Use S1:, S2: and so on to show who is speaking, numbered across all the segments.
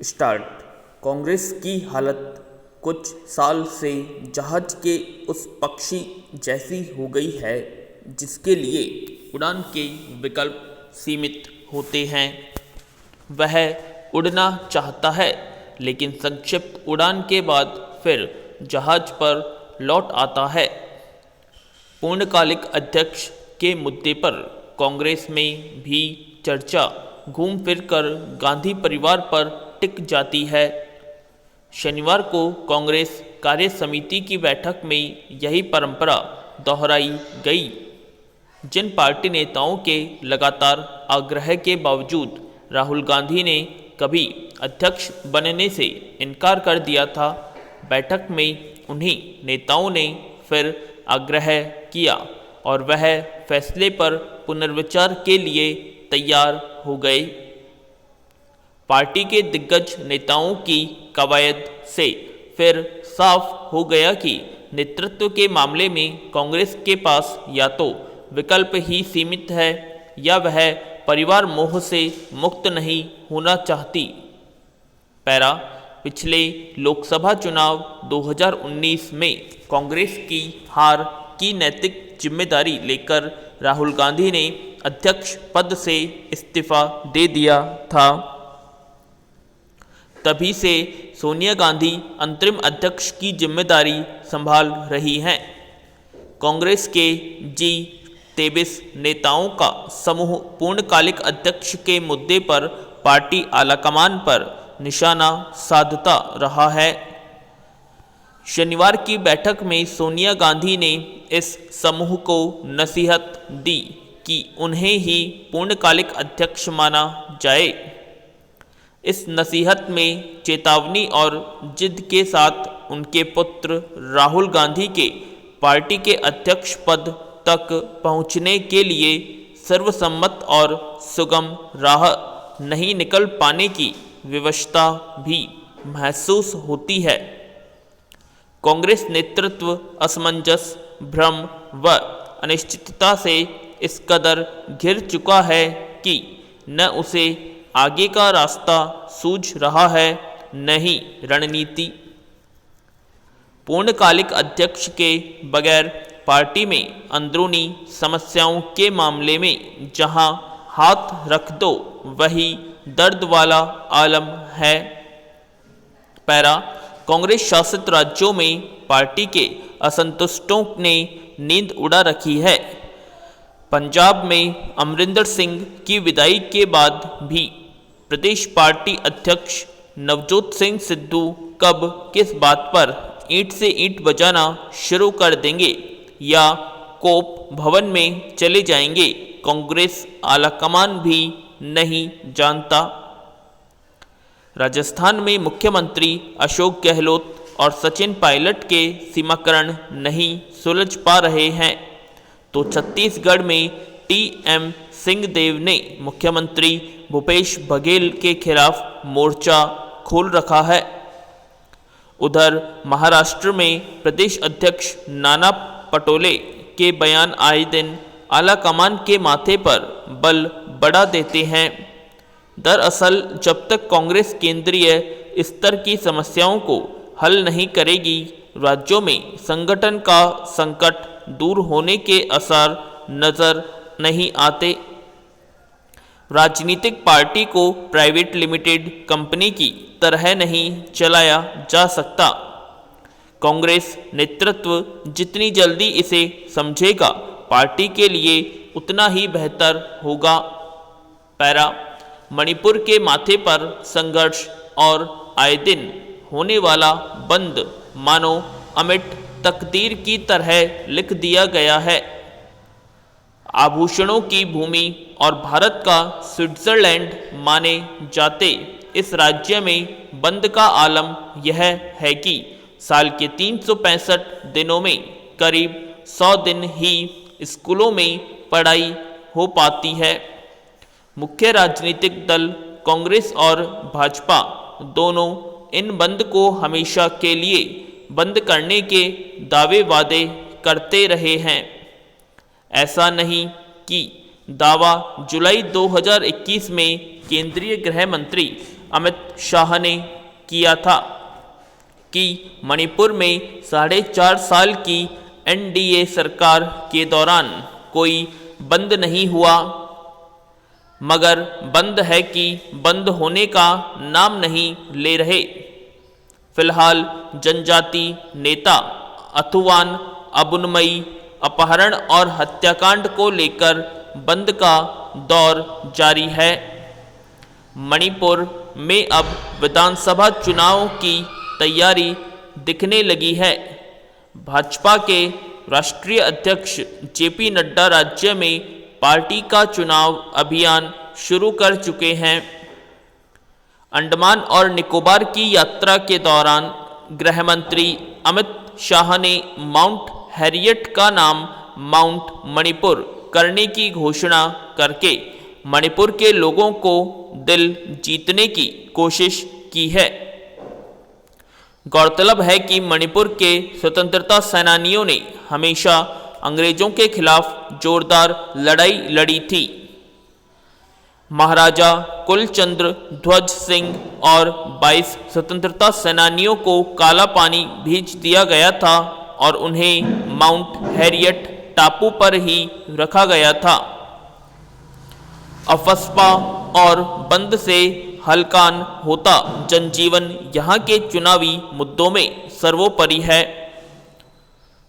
S1: Start. Congress की हालत कुछ साल से जहाज के उस पक्षी जैसी हो गई है जिसके लिए उड़ान के विकल्प सीमित होते हैं। वह उड़ना चाहता है लेकिन संक्षिप्त उड़ान के बाद फिर जहाज पर लौट आता है। पूर्णकालिक अध्यक्ष के मुद्दे पर कांग्रेस में भी चर्चा घूम फिर कर गांधी परिवार पर टिक जाती है। शनिवार को कांग्रेस कार्य समिति की बैठक में यही परंपरा दोहराई गई। जिन पार्टी नेताओं के लगातार आग्रह के बावजूद राहुल गांधी ने कभी अध्यक्ष बनने से इनकार कर दिया था, बैठक में उन्हीं नेताओं ने फिर आग्रह किया और वह फैसले पर पुनर्विचार के लिए तैयार हो गए। पार्टी के दिग्गज नेताओं की कवायद से फिर साफ हो गया कि नेतृत्व के मामले में कांग्रेस के पास या तो विकल्प ही सीमित है या वह परिवार मोह से मुक्त नहीं होना चाहती। पैरा पिछले लोकसभा चुनाव 2019 में कांग्रेस की हार की नैतिक जिम्मेदारी लेकर राहुल गांधी ने अध्यक्ष पद से इस्तीफा दे दिया था। तभी से सोनिया गांधी अंतरिम अध्यक्ष की जिम्मेदारी संभाल रही हैं। कांग्रेस के G23 नेताओं का समूह पूर्णकालिक अध्यक्ष के मुद्दे पर पार्टी आलाकमान पर निशाना साधता रहा है। शनिवार की बैठक में सोनिया गांधी ने इस समूह को नसीहत दी कि उन्हें ही पूर्णकालिक अध्यक्ष माना जाए। इस नसीहत में चेतावनी और जिद के साथ उनके पुत्र राहुल गांधी के पार्टी के अध्यक्ष पद तक पहुंचने के लिए सर्वसम्मत और सुगम राह नहीं निकल पाने की विवशता भी महसूस होती है। कांग्रेस नेतृत्व असमंजस, भ्रम व अनिश्चितता से इस कदर घिर चुका है कि न उसे आगे का रास्ता सूझ रहा है, न ही रणनीति। पूर्णकालिक अध्यक्ष के बगैर पार्टी में अंदरूनी समस्याओं के मामले में जहां हाथ रख दो वही दर्द वाला आलम है। पैरा कांग्रेस शासित राज्यों में पार्टी के असंतुष्टों ने नींद उड़ा रखी है। पंजाब में अमरिंदर सिंह की विदाई के बाद भी प्रदेश पार्टी अध्यक्ष नवजोत सिंह सिद्धू कब किस बात पर ईंट से ईंट बजाना शुरू कर देंगे या कोप भवन में चले जाएंगे, कांग्रेस आलाकमान भी नहीं जानता। राजस्थान में मुख्यमंत्री अशोक गहलोत और सचिन पायलट के सीमाकरण नहीं सुलझ पा रहे हैं, तो छत्तीसगढ़ में TM सिंहदेव ने मुख्यमंत्री भूपेश बघेल के खिलाफ मोर्चा खोल रखा है। उधर महाराष्ट्र में प्रदेश अध्यक्ष नाना पटोले के बयान आए दिन आलाकमान के माथे पर बल बढ़ा देते हैं। दरअसल जब तक कांग्रेस केंद्रीय स्तर की समस्याओं को हल नहीं करेगी, राज्यों में संगठन का संकट दूर होने के आसार नजर नहीं आते। राजनीतिक पार्टी को प्राइवेट लिमिटेड कंपनी की तरह नहीं चलाया जा सकता। कांग्रेस नेतृत्व जितनी जल्दी इसे समझेगा, पार्टी के लिए उतना ही बेहतर होगा। पैरा मणिपुर के माथे पर संघर्ष और आए दिन होने वाला बंद मानो अमिट तकदीर की तरह लिख दिया गया है। आभूषणों की भूमि और भारत का स्विट्जरलैंड माने जाते इस राज्य में बंद का आलम यह है कि साल के 365 दिनों में करीब 100 दिन ही स्कूलों में पढ़ाई हो पाती है। मुख्य राजनीतिक दल कांग्रेस और भाजपा दोनों इन बंद को हमेशा के लिए बंद करने के दावे वादे करते रहे हैं। ऐसा नहीं कि दावा जुलाई 2021 में केंद्रीय गृह मंत्री अमित शाह ने किया था कि मणिपुर में 4.5 साल की एनडीए सरकार के दौरान कोई बंद नहीं हुआ, मगर बंद है कि बंद होने का नाम नहीं ले रहे। फिलहाल जनजाति नेता अथुवान अबुनमई अपहरण और हत्याकांड को लेकर बंद का दौर जारी है। मणिपुर में अब विधानसभा चुनाव की तैयारी दिखने लगी है। भाजपा के राष्ट्रीय अध्यक्ष जेपी नड्डा राज्य में पार्टी का चुनाव अभियान शुरू कर चुके हैं। अंडमान और निकोबार की यात्रा के दौरान गृह मंत्री अमित शाह ने माउंट हैरियट का नाम माउंट मणिपुर करने की घोषणा करके मणिपुर के लोगों को दिल जीतने की कोशिश की है। गौरतलब है कि मणिपुर के स्वतंत्रता सेनानियों ने हमेशा अंग्रेजों के खिलाफ जोरदार लड़ाई लड़ी थी। महाराजा कुलचंद्र ध्वज सिंह और 22 स्वतंत्रता सेनानियों को काला पानी भेज दिया गया था और उन्हें माउंट हैरियट टापू पर ही रखा गया था। अफस्पा और बंद से हलकान होता जनजीवन यहाँ के चुनावी मुद्दों में सर्वोपरि है।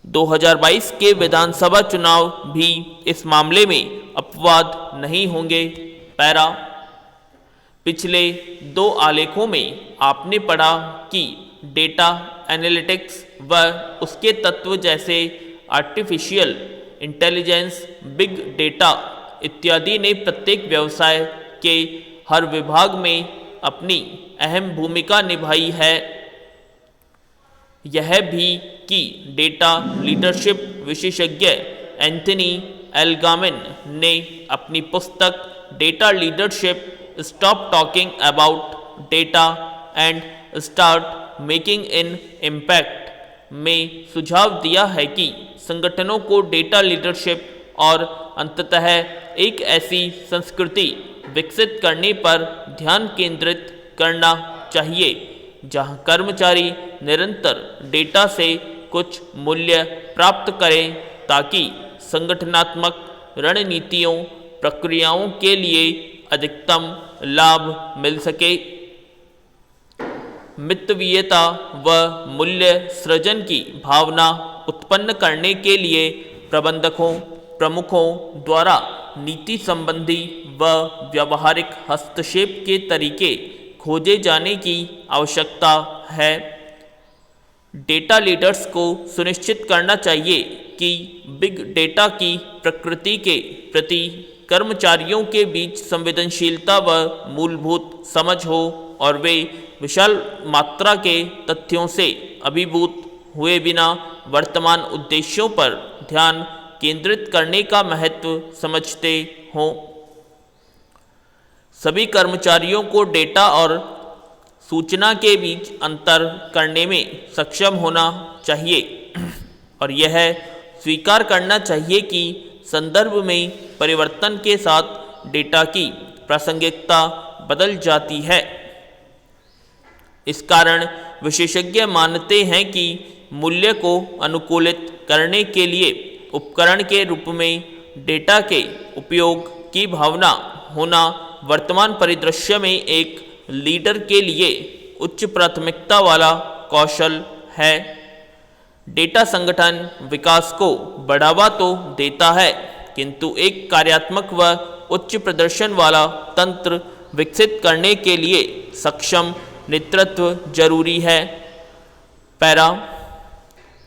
S1: 2022 के विधानसभा चुनाव भी इस मामले में अपवाद नहीं होंगे। पैरा पिछले 2 आलेखों में आपने पढ़ा कि डेटा एनालिटिक्स व उसके तत्व जैसे आर्टिफिशियल इंटेलिजेंस, बिग डेटा इत्यादि ने प्रत्येक व्यवसाय के हर विभाग में अपनी अहम भूमिका निभाई है। यह भी कि डेटा लीडरशिप विशेषज्ञ एंथनी एल्गामिन ने अपनी पुस्तक data leadership stop talking about data and start making in impact में सुझाव दिया है कि संगठनों को डेटा लीडरशिप और अंततः एक ऐसी संस्कृति विकसित करने पर ध्यान केंद्रित करना चाहिए जहां कर्मचारी निरंतर डेटा से कुछ मूल्य प्राप्त करें ताकि संगठनात्मक रणनीतियों प्रक्रियाओं के लिए अधिकतम लाभ मिल सके। मितव्ययिता व मूल्य सृजन की भावना उत्पन्न करने के लिए प्रमुखों द्वारा नीति संबंधी व व्यावहारिक हस्तक्षेप के तरीके खोजे जाने की आवश्यकता है। डेटा लीडर्स को सुनिश्चित करना चाहिए कि बिग डेटा की प्रकृति के प्रति कर्मचारियों के बीच संवेदनशीलता व मूलभूत समझ हो और वे विशाल मात्रा के तथ्यों से अभिभूत हुए बिना वर्तमान उद्देश्यों पर ध्यान केंद्रित करने का महत्व समझते हों। सभी कर्मचारियों को डेटा और सूचना के बीच अंतर करने में सक्षम होना चाहिए और यह स्वीकार करना चाहिए कि संदर्भ में परिवर्तन के साथ डेटा की प्रासंगिकता बदल जाती है। इस कारण विशेषज्ञ मानते हैं कि मूल्य को अनुकूलित करने के लिए उपकरण के रूप में डेटा के उपयोग की भावना होना वर्तमान परिदृश्य में एक लीडर के लिए उच्च प्राथमिकता वाला कौशल है। डेटा संगठन विकास को बढ़ावा तो देता है, किंतु एक कार्यात्मक व उच्च प्रदर्शन वाला तंत्र विकसित करने के लिए सक्षम नेतृत्व जरूरी है। पैरा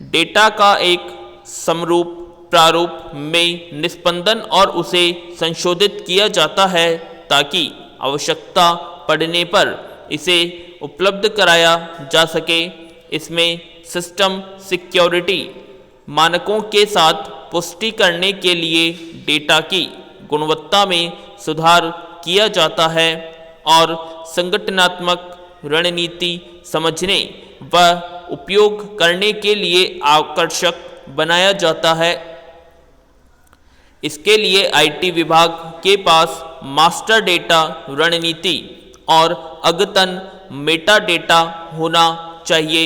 S1: डेटा का एक समरूप प्रारूप में निस्पंदन और उसे संशोधित किया जाता है ताकि आवश्यकता पड़ने पर इसे उपलब्ध कराया जा सके। इसमें सिस्टम सिक्योरिटी मानकों के साथ पुष्टि करने के लिए डेटा की गुणवत्ता में सुधार किया जाता है और संगठनात्मक रणनीति समझने व उपयोग करने के लिए आकर्षक बनाया जाता है। इसके लिए आईटी विभाग के पास मास्टर डेटा रणनीति और अद्यतन मेटा डेटा होना चाहिए।